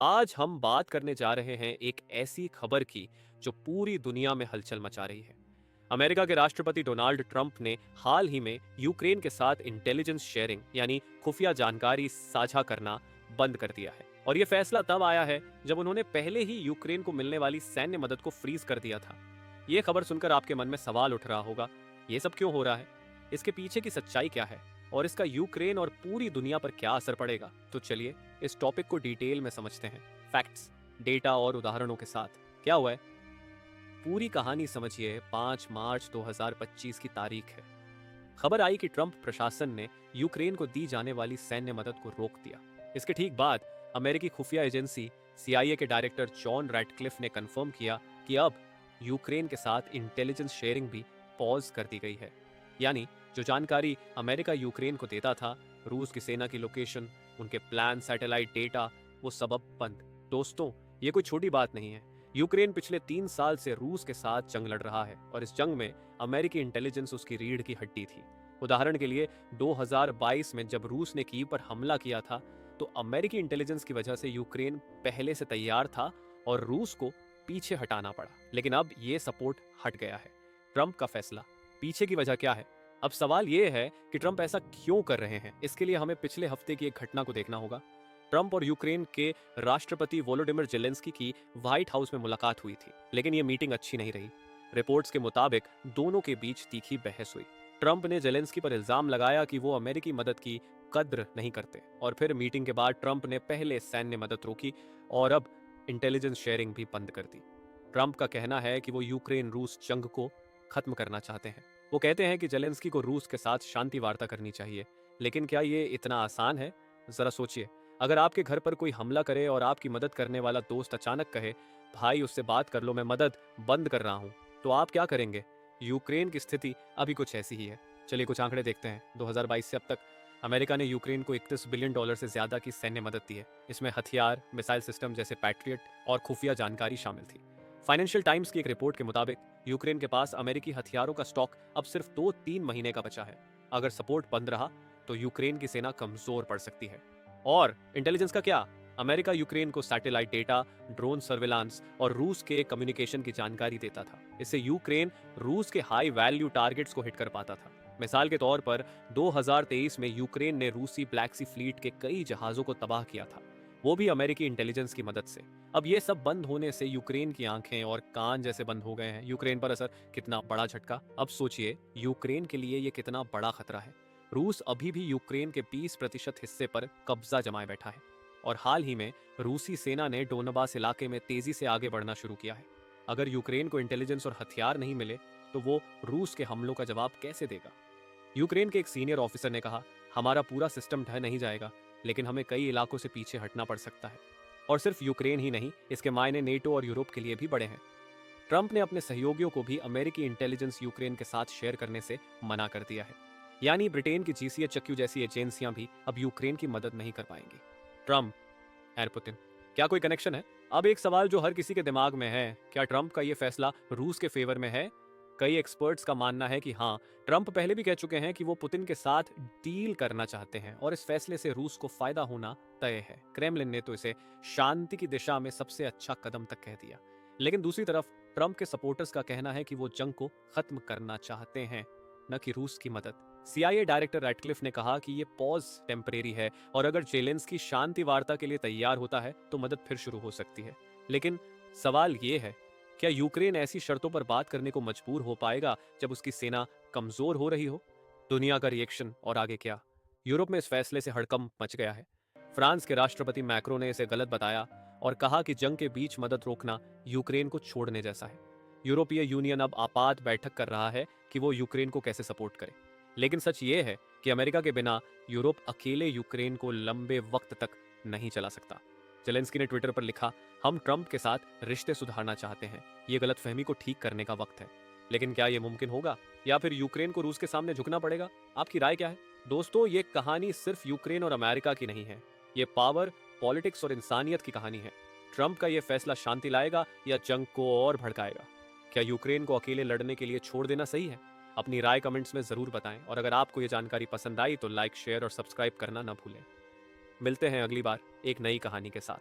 आज हम बात करने जा रहे हैं एक ऐसी खबर की जो पूरी दुनिया में हलचल मचा रही है। अमेरिका के राष्ट्रपति डोनाल्ड ट्रंप ने हाल ही में यूक्रेन के साथ इंटेलिजेंस शेयरिंग यानी खुफिया जानकारी साझा करना बंद कर दिया है। और यह फैसला तब आया है जब उन्होंने पहले ही यूक्रेन को मिलने वाली सैन्य मदद को फ्रीज कर दिया था। यह खबर सुनकर आपके मन में सवाल उठ रहा होगा, ये सब क्यों हो रहा है, इसके पीछे की सच्चाई क्या है और इसका यूक्रेन और पूरी दुनिया पर क्या असर पड़ेगा। तो चलिए इस टॉपिक को डिटेल में समझते हैं, फैक्ट्स, डेटा और उदाहरणों के साथ। क्या हुआ है, पूरी कहानी समझिए। 5 मार्च 2025 की तारीख है। खबर आई कि ट्रंप प्रशासन ने यूक्रेन को दी जाने वाली सैन्य मदद को रोक दिया। इसके ठीक बाद अमेरिकी खुफिया एजेंसी CIA के डायरेक्टर जॉन रैटक्लिफ ने कंफर्म किया कि अब यूक्रेन के साथ इंटेलिजेंस शेयरिंग भी पॉज कर दी गई है। यानी जो जानकारी अमेरिका यूक्रेन को देता था, रूस की सेना की लोकेशन, उनके प्लान, सैटेलाइट डेटा, वो सब अब बंद। दोस्तों, ये कोई छोटी बात नहीं है। यूक्रेन पिछले 3 साल से रूस के साथ जंग लड़ रहा है और इस जंग में अमेरिकी इंटेलिजेंस उसकी रीढ़ की हड्डी थी। उदाहरण के लिए 2022 में जब रूस ने कीव पर हमला किया था, तो अमेरिकी इंटेलिजेंस की वजह से यूक्रेन पहले से तैयार था और रूस को पीछे हटाना पड़ा। लेकिन अब ये सपोर्ट हट गया है। ट्रंप का फैसला, पीछे की वजह क्या है? अब सवाल यह है कि ट्रंप ऐसा क्यों कर रहे हैं। इसके लिए हमें पिछले हफ्ते की एक घटना को देखना होगा। ट्रंप और यूक्रेन के राष्ट्रपति वोलोडिमिर जेलेंस्की की व्हाइट हाउस में मुलाकात हुई थी, लेकिन यह मीटिंग अच्छी नहीं रही। रिपोर्ट्स के मुताबिक दोनों के बीच तीखी बहस हुई। ट्रंप ने जेलेंस्की पर इल्जाम लगाया कि वो अमेरिकी मदद की कद्र नहीं करते, और फिर मीटिंग के बाद ट्रंप ने पहले सैन्य मदद रोकी और अब इंटेलिजेंस शेयरिंग भी बंद कर दी। ट्रंप का कहना है कि वो यूक्रेन रूस जंग को खत्म करना चाहते हैं। वो कहते हैं कि जेलेंस्की को रूस के साथ शांति वार्ता करनी चाहिए। लेकिन क्या ये इतना आसान है? जरा सोचिए, अगर आपके घर पर कोई हमला करे और आपकी मदद करने वाला दोस्त अचानक कहे, भाई उससे बात कर लो, मैं मदद बंद कर रहा हूं, तो आप क्या करेंगे? यूक्रेन की स्थिति अभी कुछ ऐसी ही है। चलिए कुछ आंकड़े देखते हैं। 2022 से अब तक अमेरिका ने यूक्रेन को $31 बिलियन से ज्यादा की सैन्य मदद दी है। इसमें हथियार, मिसाइल सिस्टम जैसे पैट्रियट और खुफिया जानकारी शामिल थी। फाइनेंशियल टाइम्स की एक रिपोर्ट के मुताबिक यूक्रेन के पास अमेरिकी हथियारों का स्टॉक अब सिर्फ 2-3 महीने का बचा है। अगर सपोर्ट बंद रहा तो यूक्रेन की सेना कमजोर पड़ सकती है। और इंटेलिजेंस का क्या? अमेरिका यूक्रेन को सैटेलाइट डेटा, ड्रोन सर्विलांस और रूस के कम्युनिकेशन की जानकारी देता था। इससे यूक्रेन रूस के हाई वैल्यू टारगेट्स को हिट कर पाता था। मिसाल के तौर पर 2023 में यूक्रेन ने रूसी ब्लैक सी फ्लीट के कई जहाजों को तबाह किया था, वो भी अमेरिकी इंटेलिजेंस की मदद से। अब ये सब बंद होने से यूक्रेन की आंखें और कान जैसे बंद हो गए हैं। यूक्रेन पर असर कितना बड़ा झटका। अब सोचिए यूक्रेन के लिए ये कितना बड़ा खतरा है। रूस अभी भी यूक्रेन के 20% हिस्से पर कब्जा जमाए बैठा है और हाल ही में रूसी सेना ने डोनबास इलाके में तेजी से आगे बढ़ना शुरू किया है। अगर यूक्रेन को इंटेलिजेंस और हथियार नहीं मिले तो वो रूस के हमलों का जवाब कैसे देगा? यूक्रेन के एक सीनियर ऑफिसर ने कहा, हमारा पूरा सिस्टम ढह नहीं जाएगा, लेकिन हमें कई इलाकों से पीछे हटना पड़ सकता है। और सिर्फ यूक्रेन ही नहीं, इसके मायने नेटो और यूरोप के लिए भी बड़े हैं। ट्रंप ने अपने सहयोगियों को भी अमेरिकी इंटेलिजेंस यूक्रेन के साथ शेयर करने से मना कर दिया है। यानी ब्रिटेन की GCHQ जैसी एजेंसियां भी अब यूक्रेन की मदद नहीं कर पाएंगी। ट्रंप और पुतिन, क्या कोई कनेक्शन है? अब एक सवाल जो हर किसी के दिमाग में है, क्या ट्रंप का यह फैसला रूस के फेवर में है? कई एक्सपर्ट्स का मानना है कि हाँ, ट्रंप पहले भी कह चुके हैं कि वो पुतिन के साथ डील करना चाहते हैं और इस फैसले से रूस को फायदा होना तय है। क्रेमलिन ने तो इसे शांति की दिशा में सबसे अच्छा कदम तक कह दिया। लेकिन दूसरी तरफ ट्रंप के सपोर्टर्स का कहना है कि वो जंग को खत्म करना चाहते हैं, न कि रूस की मदद। CIA डायरेक्टर रैटक्लिफ ने कहा कि ये पॉज टेम्परेरी है और अगर जेलेंस्की शांति वार्ता के लिए तैयार होता है तो मदद फिर शुरू हो सकती है। लेकिन सवाल ये है, क्या यूक्रेन ऐसी शर्तों पर बात करने को मजबूर हो पाएगा जब उसकी सेना कमजोर हो रही हो? दुनिया का रिएक्शन और आगे क्या? यूरोप में इस फैसले से हड़कंप मच गया है। फ्रांस के राष्ट्रपति मैक्रो ने इसे गलत बताया और कहा कि जंग के बीच मदद रोकना यूक्रेन को छोड़ने जैसा है। यूरोपीय यूनियन अब आपात बैठक कर रहा है कि वो यूक्रेन को कैसे सपोर्ट करे। लेकिन सच ये है कि अमेरिका के बिना यूरोप अकेले यूक्रेन को लंबे वक्त तक नहीं चला सकता। जेलेंस्की ने ट्विटर पर लिखा, हम ट्रंप के साथ रिश्ते सुधारना चाहते हैं, ये गलतफहमी को ठीक करने का वक्त है। लेकिन क्या ये मुमकिन होगा या फिर यूक्रेन को रूस के सामने झुकना पड़ेगा? आपकी राय क्या है? दोस्तों, ये कहानी सिर्फ यूक्रेन और अमेरिका की नहीं है, ये पावर, पॉलिटिक्स और इंसानियत की कहानी है। ट्रंप का ये फैसला शांति लाएगा या जंग को और भड़काएगा? क्या यूक्रेन को अकेले लड़ने के लिए छोड़ देना सही है? अपनी राय कमेंट्स में जरूर बताएं और अगर आपको ये जानकारी पसंद आई तो लाइक, शेयर और सब्सक्राइब करना ना भूलें। मिलते हैं अगली बार एक नई कहानी के साथ।